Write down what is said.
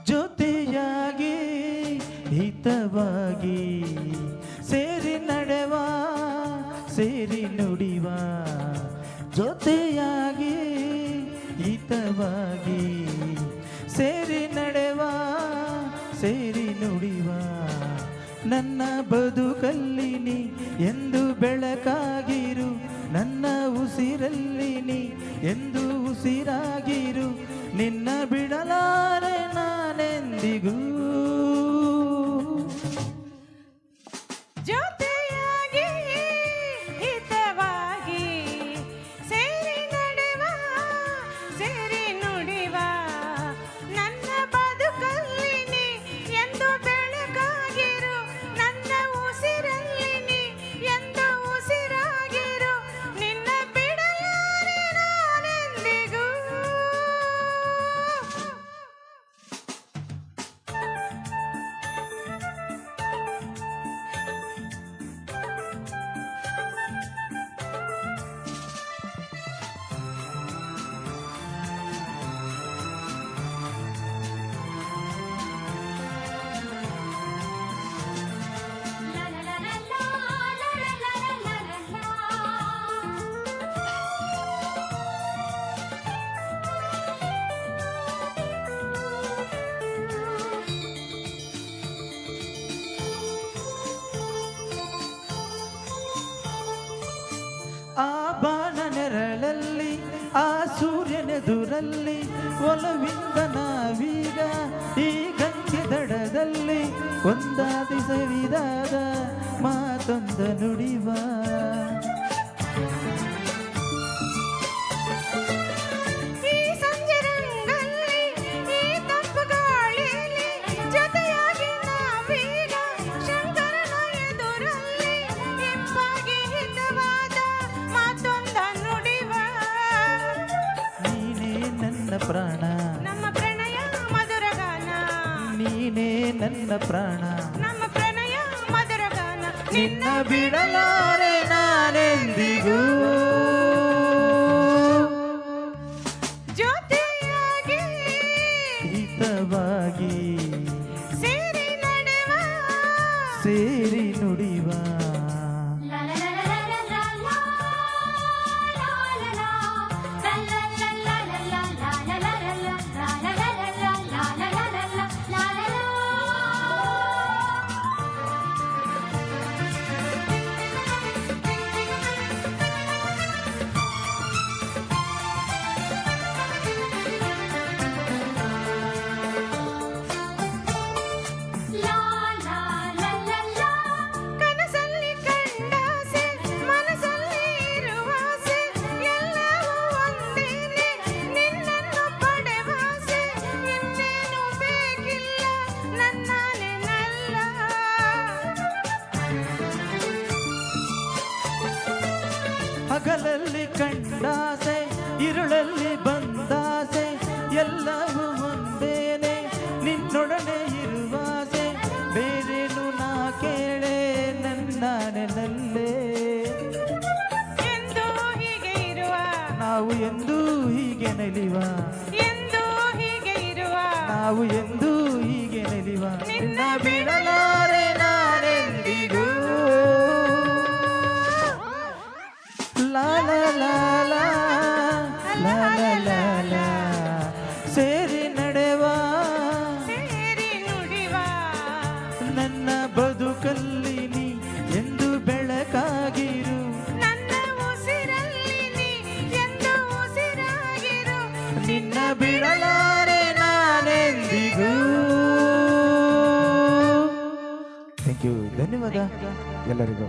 ಜೊತೆಯಾಗಿ ಹಿತವಾಗಿ ಸೇರಿ ನಡೆವ ಸೇರಿ ನುಡಿವ ಜೊತೆಯಾಗಿ ಹಿತವಾಗಿ ಸೇರಿ ನಡೆವ ಸೇರಿ ನುಡಿವ ನನ್ನ ಬದುಕಲ್ಲಿ ನೀ ಎಂದು ಬೆಳಕಾಗಿರು ನನ್ನ ಉಸಿರಲ್ಲಿ ನೀ ಎಂದು ಉಸಿರಾಗಿರು ನಿನ್ನ ಬಿಡಲಾರೆ ನಾನೆಂದಿಗೂ ಜೊತೆಯಾಗಿ ಹಿತವಾಗಿ ಸೇರಿ ನಡೆವ ಸೇರಿ ನುಡಿವ ನನ್ನ ಬದುಕಲ್ಲಿ ನೀ ಎಂದು ಬೆಳಕಾಗಿರು ನನ್ನ ಉಸಿರಲ್ಲಿ ನೀ ಎಂದು ಉಸಿರಾಗಿರು ನಿನ್ನ ಬಿಡಲಾರೆ ನಾನೆಂದಿಗೂ ಆ ಬಾಣ ನೆರಳಲ್ಲಿ ಆ ಸೂರ್ಯನೆದುರಲ್ಲಿ ಒಲವಿಂದ ನಾವೀಗ ಈ ಗಂಗೆ ದಡದಲ್ಲಿ ಒಂದಾದಿ ಸವಿದಾದ ಮಾತೊಂದ ನುಡಿವ ಪ್ರಾಣ ನಮ್ಮ ಪ್ರಣಯ ಮಧುರಗಾನ ನೀನೇ ನನ್ನ ಪ್ರಾಣ ನಮ್ಮ ಪ್ರಣಯ ಮಧುರಗಾನ ನಿನ್ನ ಬಿಡಲಾರೆ ನಾನೆಂದಿಗೂ ಜೊತೆಯಾಗಿ ಹಿತವಾಗಿ ಸೇರಿ ನಡೆವ ಸೇರಿ ನುಡಿವ ಹಗಲಲ್ಲಿ ಕಂಡಾಸೆ ಇರುಳಲ್ಲಿ ಬಂದಾಸೆ ಎಲ್ಲವೂ ಒಂದೇನೆ ನಿನ್ನೊಡನೆ ಇರುವಾಸೆ ಬೇರೇನು ನಾ ಕೇಳೆ ನನ್ನ ನೆನಲ್ಲೇ ಎಂದು ಹೀಗೆ ಇರುವ ನಾವು ಎಂದೂ ಹೀಗೆ ನಲಿವ ಎಂದು ಹೀಗೆ ಇರುವ ನಾವು ಎಂದೂ ಹೀಗೆ ನಲಿವ ನಿನ್ನ ಬಿಡಲಾರೆ ನಾನೆಂದಿಗೂ ಲಾ ಲಾ ಲಾ ಲಾ ಲಾ ಲಾ ಲಾ ಲಾ ಸೇರಿ ನಡೆವ ಸೇರಿ ನುಡಿವ ನನ್ನ ಬದುಕಲ್ಲಿ ನೀ ಎಂದು ಬೆಳಕಾಗಿರು ನನ್ನ ಉಸಿರಲ್ಲಿ ನೀ ಎಂದು ಉಸಿರಾಗಿರು ನಿನ್ನ ಬಿಡಲಾರೆ ನಾನೆಂದಿಗೂ. ಥ್ಯಾಂಕ್ ಯು, ಧನ್ಯವಾದ ಎಲ್ಲರಿಗೂ.